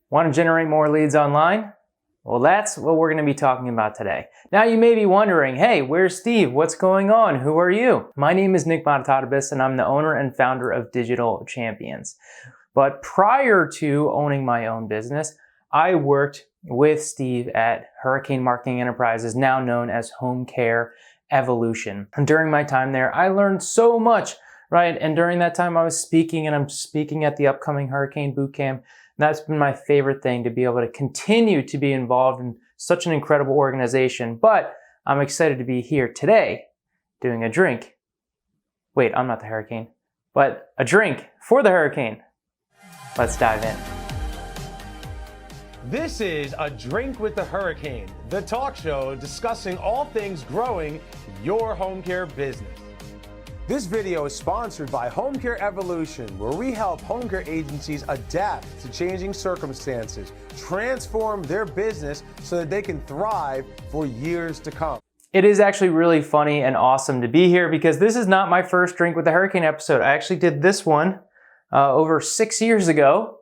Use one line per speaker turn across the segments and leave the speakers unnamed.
Want to generate more leads online? Well, that's what we're going to be talking about today. Now you may be wondering, hey, where's Steve? What's going on? Who are you? My name is Nick Bonitatibus and I'm the owner and founder of Digital Champions. But prior to owning my own business, I worked with Steve at Hurricane Marketing Enterprises, now known as Home Care Evolution. And during my time there, I learned so much, right? And during that time I was speaking, and I'm speaking at the upcoming Hurricane Boot Camp. That's been my favorite thing, to be able to continue to be involved in such an incredible organization. But I'm excited to be here today doing a drink. Wait, I'm not the hurricane, but a drink for the hurricane. Let's dive in.
This is A Drink with the Hurricane, the talk show discussing all things growing your home care business. This video is sponsored by Home Care Evolution, where we help home care agencies adapt to changing circumstances, transform their business so that they can thrive for years to come.
It is actually really funny and awesome to be here because this is not my first Drink with the Hurricane episode. I actually did this one over 6 years ago,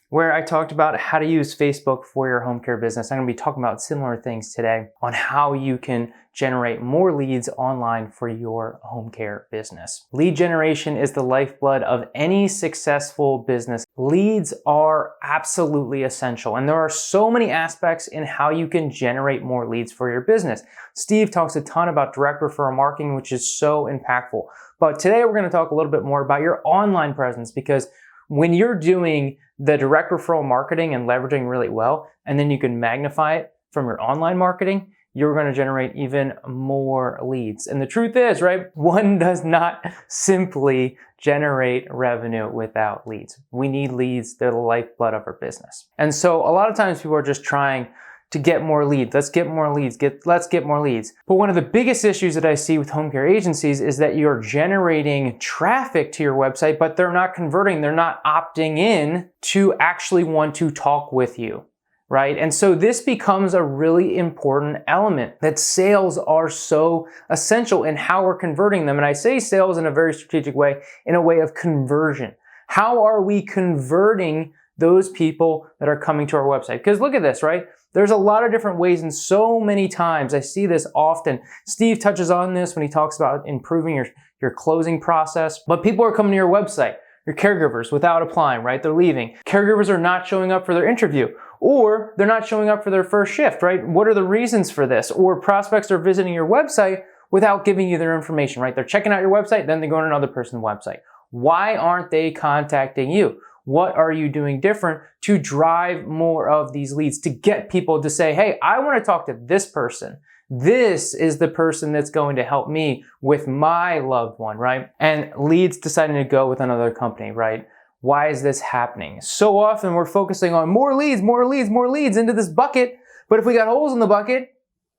where I talked about how to use Facebook for your home care business. I'm going to be talking about similar things today on how you can generate more leads online for your home care business. Lead generation is the lifeblood of any successful business. Leads are absolutely essential, and there are so many aspects in how you can generate more leads for your business. Steve talks a ton about direct referral marketing, which is so impactful. But today we're going to talk a little bit more about your online presence, because when you're doing the direct referral marketing and leveraging really well, and then you can magnify it from your online marketing, you're going to generate even more leads. And the truth is, right, one does not simply generate revenue without leads. We need leads. They're the lifeblood of our business. And so a lot of times people are just trying to get more leads. Let's get more leads. Let's get more leads. But one of the biggest issues that I see with home care agencies is that you're generating traffic to your website, but they're not converting. They're not opting in to actually want to talk with you, right? And so this becomes a really important element, that sales are so essential in how we're converting them. And I say sales in a very strategic way, in a way of conversion. How are we converting those people that are coming to our website? Because look at this, right? There's a lot of different ways, and so many times I see this often. Steve touches on this when he talks about improving your closing process. But people are coming to your website, your caregivers, without applying, right? They're leaving. Caregivers are not showing up for their interview, or they're not showing up for their first shift, right? What are the reasons for this? Or prospects are visiting your website without giving you their information, right? They're checking out your website, then they go to another person's website. Why aren't they contacting you? What are you doing different to drive more of these leads, to get people to say, hey, I want to talk to this person. This is the person that's going to help me with my loved one, right? And leads deciding to go with another company, right? Why is this happening? So often we're focusing on more leads into this bucket. But if we got holes in the bucket,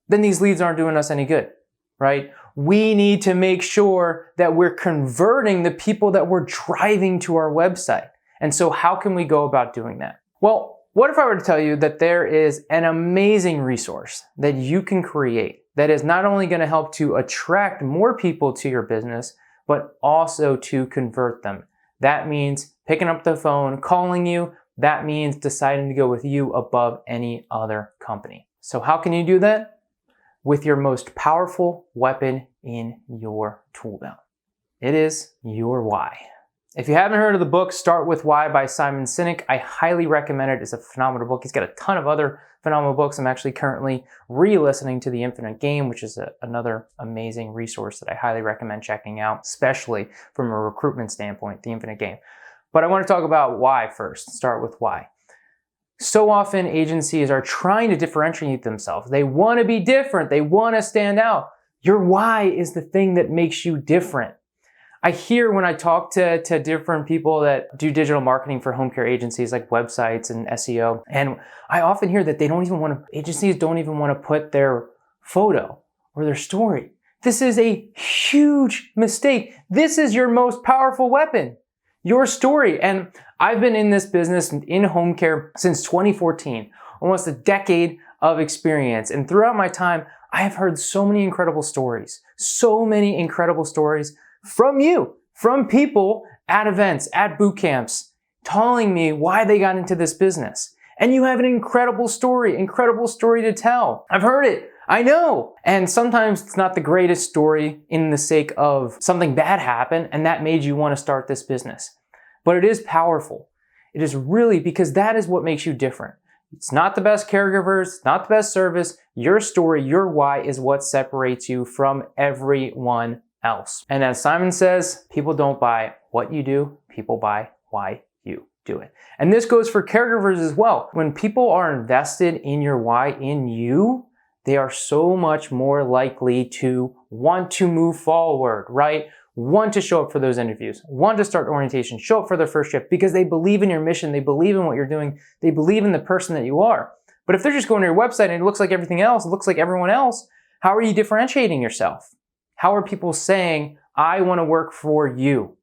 then these leads aren't doing us any good, right? We need to make sure that we're converting the people that we're driving to our website. And so how can we go about doing that? Well, what if I were to tell you that there is an amazing resource that you can create that is not only going to help to attract more people to your business, but also to convert them? That means picking up the phone, calling you. That means deciding to go with you above any other company. So how can you do that? With your most powerful weapon in your tool belt. It is your why. If you haven't heard of the book, Start With Why by Simon Sinek, I highly recommend it. It's a phenomenal book. He's got a ton of other phenomenal books. I'm actually currently re-listening to The Infinite Game, which is another amazing resource that I highly recommend checking out, especially from a recruitment standpoint, The Infinite Game. But I want to talk about why first. Start with why. So often agencies are trying to differentiate themselves. They want to be different. They want to stand out. Your why is the thing that makes you different. I hear when I talk to different people that do digital marketing for home care agencies like websites and SEO, and I often hear that agencies don't even want to put their photo or their story. This is a huge mistake. This is your most powerful weapon, your story. And I've been in this business in home care since 2014, almost a decade of experience. And throughout my time, I have heard so many incredible stories from you, from people at events, at boot camps, telling me why they got into this business. And you have an incredible story to tell. I've heard it. I know. And sometimes it's not the greatest story in the sake of something bad happened and that made you want to start this business. But it is powerful. It is really because that is what makes you different. It's not the best caregivers, it's not the best service. Your story, your why is what separates you from everyone else. And as Simon says, people don't buy what you do, people buy why you do it. And this goes for caregivers as well. When people are invested in your why, in you, they are so much more likely to want to move forward, right? Want to show up for those interviews, want to start orientation, show up for their first shift because they believe in your mission, they believe in what you're doing, they believe in the person that you are. But if they're just going to your website and it looks like everything else, it looks like everyone else, how are you differentiating yourself? How are people saying, I want to work for you?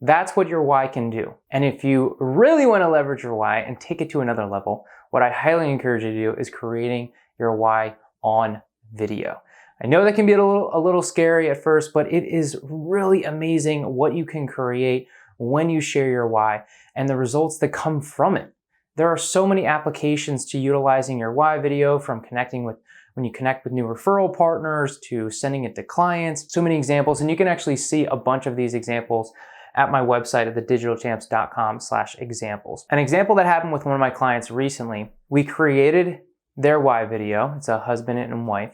That's what your why can do. And if you really want to leverage your why and take it to another level, what I highly encourage you to do is creating your why on video. I know that can be a little scary at first, but it is really amazing what you can create when you share your why and the results that come from it. There are so many applications to utilizing your why video, from when you connect with new referral partners to sending it to clients, so many examples. And you can actually see a bunch of these examples at my website at thedigitalchamps.com/examples. An example that happened with one of my clients recently, we created their why video. It's a husband and wife.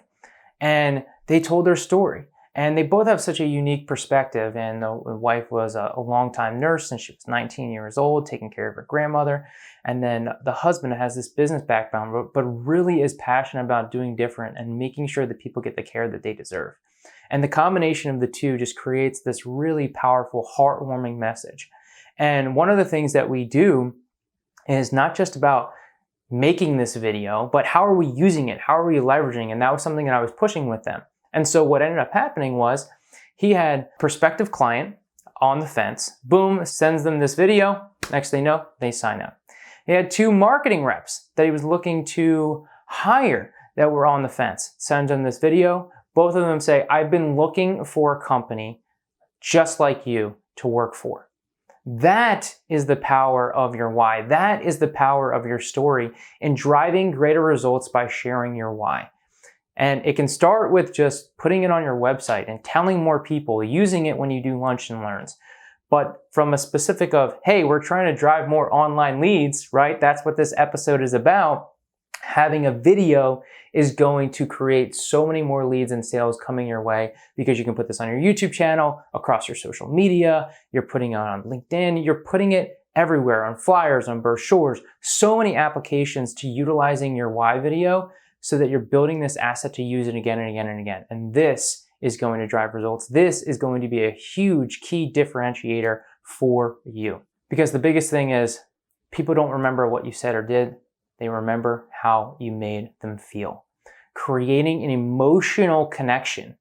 And they told their story. And they both have such a unique perspective. And the wife was a longtime nurse since she was 19 years old, taking care of her grandmother. And then the husband has this business background, but really is passionate about doing different and making sure that people get the care that they deserve. And the combination of the two just creates this really powerful, heartwarming message. And one of the things that we do is not just about making this video, but how are we using it? How are we leveraging? And that was something that I was pushing with them. And so what ended up happening was he had a prospective client on the fence, boom, sends them this video. Next thing you know, they sign up. He had 2 marketing reps that he was looking to hire that were on the fence, sends them this video. Both of them say, I've been looking for a company just like you to work for. That is the power of your why. That is the power of your story in driving greater results by sharing your why. And it can start with just putting it on your website and telling more people, using it when you do lunch and learns. But from a specific of, hey, we're trying to drive more online leads, right? That's what this episode is about. Having a video is going to create so many more leads and sales coming your way because you can put this on your YouTube channel, across your social media, you're putting it on LinkedIn, you're putting it everywhere, on flyers, on brochures, so many applications to utilizing your why video so that you're building this asset to use it again and again and again. And this is going to drive results. This is going to be a huge key differentiator for you. Because the biggest thing is people don't remember what you said or did. They remember how you made them feel. Creating an emotional connection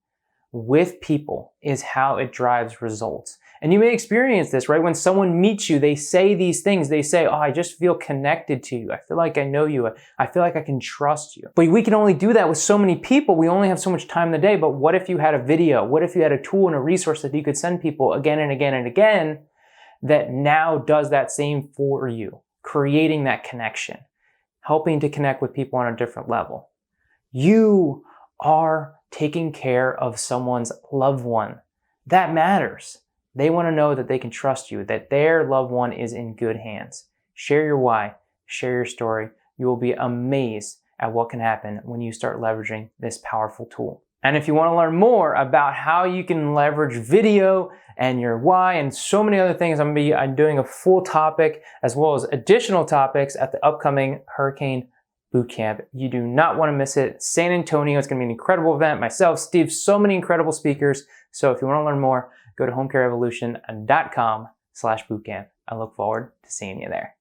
with people is how it drives results. And you may experience this, right? When someone meets you, they say these things. They say, oh, I just feel connected to you. I feel like I know you. I feel like I can trust you. But we can only do that with so many people. We only have so much time in the day. But what if you had a video? What if you had a tool and a resource that you could send people again and again and again that now does that same for you, creating that connection, helping to connect with people on a different level? You are taking care of someone's loved one. That matters. They want to know that they can trust you, that their loved one is in good hands. Share your why, share your story. You will be amazed at what can happen when you start leveraging this powerful tool. And if you want to learn more about how you can leverage video and your why and so many other things, I'm doing a full topic as well as additional topics at the upcoming Hurricane Boot Camp. You do not want to miss it. San Antonio, it's going to be an incredible event. Myself, Steve, so many incredible speakers. So if you want to learn more, go to homecareevolution.com/bootcamp. I look forward to seeing you there.